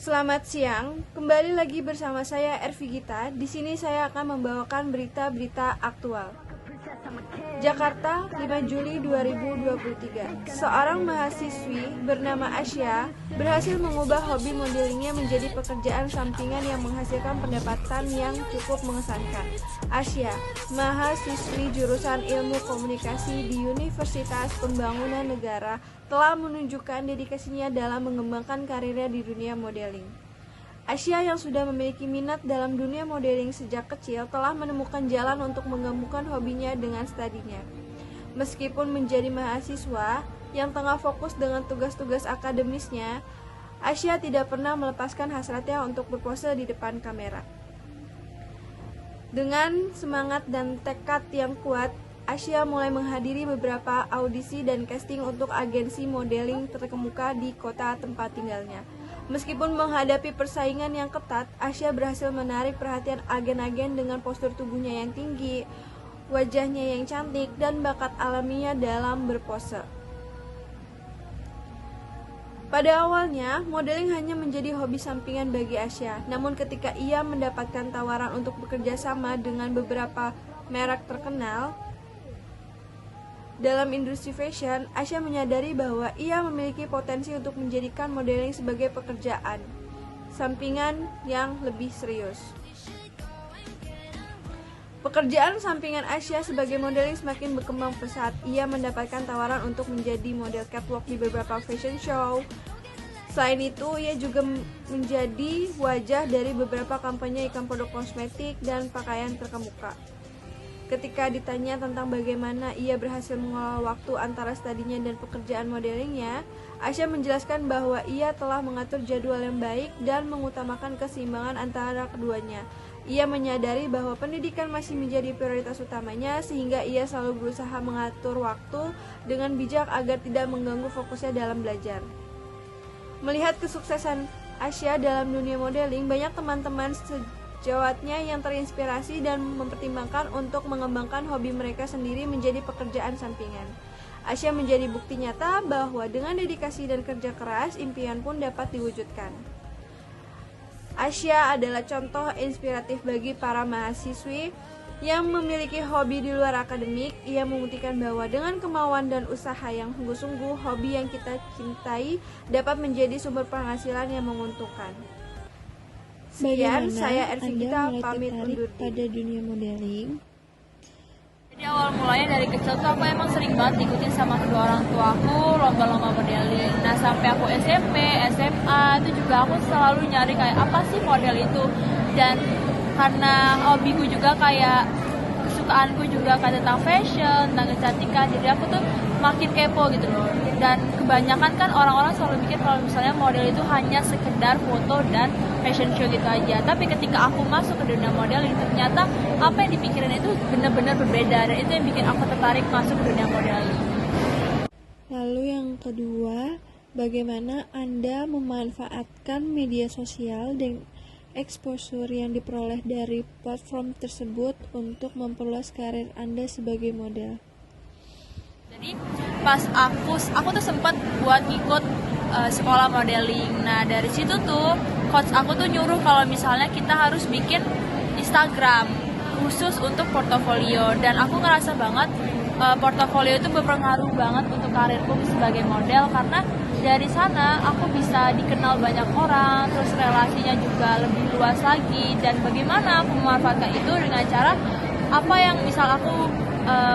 Selamat siang, kembali lagi bersama saya Ervi Gita. Di sini saya akan membawakan berita-berita aktual. Jakarta, 5 Juli 2023. Seorang mahasiswi bernama Asya berhasil mengubah hobi modelingnya menjadi pekerjaan sampingan yang menghasilkan pendapatan yang cukup mengesankan. Asya, mahasiswi jurusan Ilmu Komunikasi di Universitas Pembangunan Negara, telah menunjukkan dedikasinya dalam mengembangkan karirnya di dunia modeling. Asya yang sudah memiliki minat dalam dunia modeling sejak kecil telah menemukan jalan untuk menggabungkan hobinya dengan studinya. Meskipun menjadi mahasiswa yang tengah fokus dengan tugas-tugas akademisnya, Asya tidak pernah melepaskan hasratnya untuk berpose di depan kamera. Dengan semangat dan tekad yang kuat, Asya mulai menghadiri beberapa audisi dan casting untuk agensi modeling terkemuka di kota tempat tinggalnya. Meskipun menghadapi persaingan yang ketat, Asya berhasil menarik perhatian agen-agen dengan postur tubuhnya yang tinggi, wajahnya yang cantik, dan bakat alaminya dalam berpose. Pada awalnya, modeling hanya menjadi hobi sampingan bagi Asya. Namun ketika ia mendapatkan tawaran untuk bekerja sama dengan beberapa merek terkenal dalam industri fashion, Asya menyadari bahwa ia memiliki potensi untuk menjadikan modeling sebagai pekerjaan sampingan yang lebih serius. Pekerjaan sampingan Asya sebagai modeling semakin berkembang pesat. Ia mendapatkan tawaran untuk menjadi model catwalk di beberapa fashion show. Selain itu, ia juga menjadi wajah dari beberapa kampanye iklan produk kosmetik dan pakaian terkemuka. Ketika ditanya tentang bagaimana ia berhasil mengelola waktu antara studinya dan pekerjaan modelingnya, Asya menjelaskan bahwa ia telah mengatur jadwal yang baik dan mengutamakan keseimbangan antara keduanya. Ia menyadari bahwa pendidikan masih menjadi prioritas utamanya, sehingga ia selalu berusaha mengatur waktu dengan bijak agar tidak mengganggu fokusnya dalam belajar. Melihat kesuksesan Asya dalam dunia modeling, banyak teman-teman sejawatnya yang terinspirasi dan mempertimbangkan untuk mengembangkan hobi mereka sendiri menjadi pekerjaan sampingan. Asya menjadi bukti nyata bahwa dengan dedikasi dan kerja keras, impian pun dapat diwujudkan. Asya adalah contoh inspiratif bagi para mahasiswi yang memiliki hobi di luar akademik. Ia membuktikan bahwa dengan kemauan dan usaha yang sungguh-sungguh, hobi yang kita cintai dapat menjadi sumber penghasilan yang menguntungkan. Sekian, saya Ervi Gita pamit undur diri. Pada dunia modeling. Jadi awal mulanya dari kecil tuh aku emang sering banget ikutin sama kedua orang tua aku lomba-lomba modeling. Nah sampai aku SMP, SMA itu juga aku selalu nyari kayak apa sih model itu. Dan karena hobiku juga kayak kesukaanku juga kayak tentang fashion, tentang kecantikan, jadi aku tuh makin kepo gitu loh. Dan kebanyakan kan orang-orang selalu mikir kalau misalnya model itu hanya sekedar foto dan fashion show gitu aja. Tapi ketika aku masuk ke dunia modeling, ternyata apa yang dipikirin itu benar-benar berbeda, dan itu yang bikin aku tertarik masuk ke dunia modeling. Lalu yang kedua, bagaimana Anda memanfaatkan media sosial dan exposure yang diperoleh dari platform tersebut untuk memperluas karir Anda sebagai model? Jadi pas aku tuh sempat buat ikut sekolah modeling. Nah dari situ tuh coach aku tuh nyuruh kalau misalnya kita harus bikin Instagram khusus untuk portofolio, dan aku ngerasa banget portofolio itu berpengaruh banget untuk karirku sebagai model, karena dari sana aku bisa dikenal banyak orang, terus relasinya juga lebih luas lagi. Dan bagaimana aku memanfaatkan itu dengan cara apa yang misal aku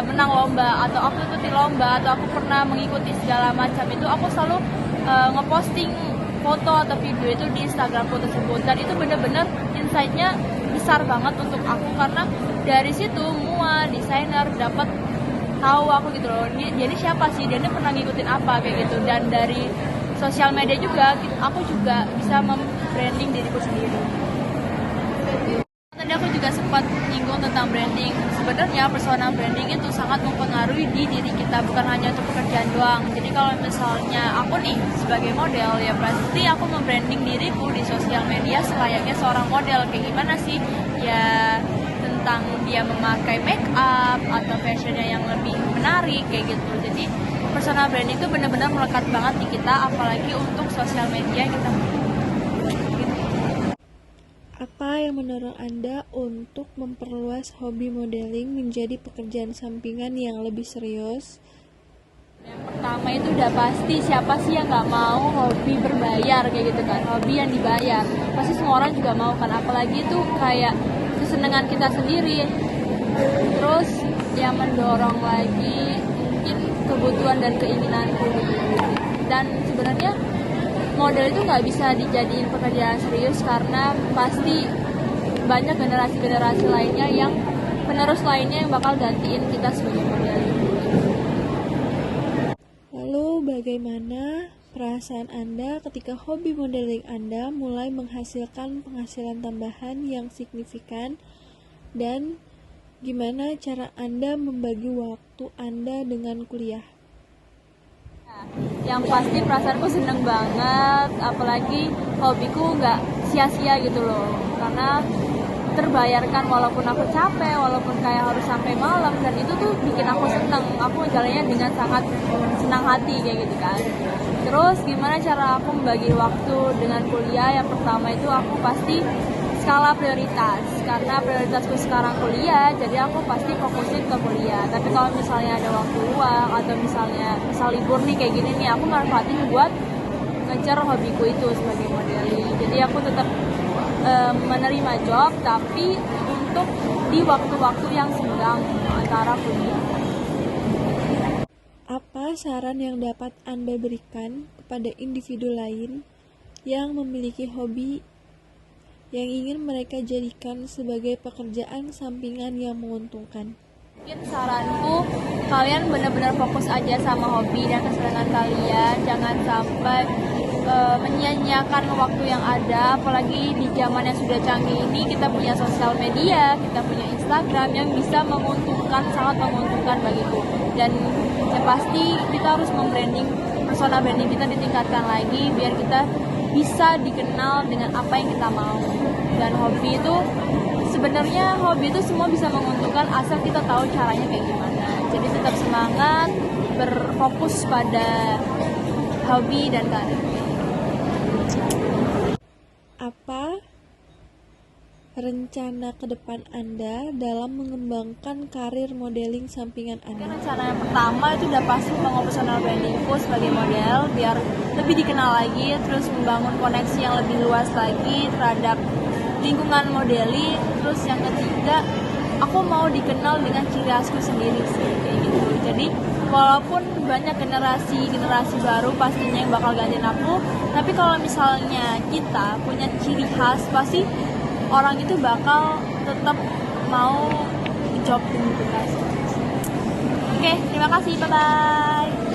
menang lomba atau aku ikuti lomba atau aku pernah mengikuti segala macam itu, aku selalu ngeposting foto atau video itu di Instagramku tersebut. Dan itu bener-bener insight-nya besar banget untuk aku, karena dari situ semua desainer dapat tahu aku gitu loh, jadi siapa sih dia pernah ngikutin apa kayak gitu. Dan dari sosial media juga aku juga bisa membranding diriku sendiri. Tadi aku juga sempat nyinggung tentang branding. Sebenarnya personal branding itu sangat mempengaruhi di diri kita, bukan hanya untuk pekerjaan doang. Jadi kalau misalnya aku nih sebagai model, ya pasti aku membranding diriku di sosial media selayaknya seorang model. Kayak gimana sih? Ya tentang dia memakai make up atau fashionnya yang lebih menarik kayak gitu. Jadi personal branding itu benar-benar melekat banget di kita, apalagi untuk sosial media kita. Apa yang mendorong Anda untuk memperluas hobi modeling menjadi pekerjaan sampingan yang lebih serius? Yang pertama itu udah pasti, siapa sih yang nggak mau hobi berbayar kayak gitu kan, hobi yang dibayar pasti semua orang juga mau kan, apalagi itu kayak kesenangan kita sendiri. Terus yang mendorong lagi mungkin kebutuhan dan keinginanku gitu. Dan sebenarnya model itu nggak bisa dijadiin pekerjaan serius karena pasti banyak generasi-generasi lainnya yang penerus lainnya yang bakal gantiin kita sebagai model. Lalu bagaimana perasaan Anda ketika hobi modeling Anda mulai menghasilkan penghasilan tambahan yang signifikan, dan gimana cara Anda membagi waktu Anda dengan kuliah? Yang pasti perasaanku seneng banget, apalagi hobiku nggak sia-sia gitu loh, karena terbayarkan walaupun aku capek, walaupun kayak harus sampai malam, dan itu tuh bikin aku seneng, aku jalannya dengan sangat senang hati kayak gitu kan. Terus gimana cara aku membagi waktu dengan kuliah? Yang pertama itu aku pasti skala prioritas, karena prioritasku sekarang kuliah, jadi aku pasti fokusin ke kuliah. Tapi kalau misalnya ada waktu luang atau misalnya misal libur nih kayak gini nih, aku manfaatin buat ngejar hobiku itu sebagai modeling. Jadi aku tetap menerima job, tapi untuk di waktu-waktu yang senggang antara kuliah. Apa saran yang dapat Anda berikan kepada individu lain yang memiliki hobi yang ingin mereka jadikan sebagai pekerjaan sampingan yang menguntungkan? Mungkin saranku, kalian benar-benar fokus aja sama hobi dan kesenangan kalian, jangan sampai menyia-nyiakan waktu yang ada, apalagi di zaman yang sudah canggih ini. Kita punya sosial media, kita punya Instagram yang bisa menguntungkan, sangat menguntungkan bagiku. Dan yang pasti kita harus membranding, persona branding kita ditingkatkan lagi biar kita bisa dikenal dengan apa yang kita mau. Dan hobi itu sebenarnya semua bisa menguntungkan asal kita tahu caranya kayak gimana. Jadi tetap semangat, berfokus pada hobi dan karir. Apa rencana ke depan Anda dalam mengembangkan karir modeling sampingan Anda? Rencana yang pertama itu udah pasti membangun personal brandingku sebagai model biar lebih dikenal lagi, terus membangun koneksi yang lebih luas lagi terhadap lingkungan modeling. Terus yang ketiga, aku mau dikenal dengan ciri khasku sendiri sih kayak gitu. Jadi walaupun banyak generasi baru pastinya yang bakal gantiin aku, tapi kalau misalnya kita punya ciri khas, pasti orang itu bakal tetap mau job dengan kita. Oke, terima kasih, bye bye.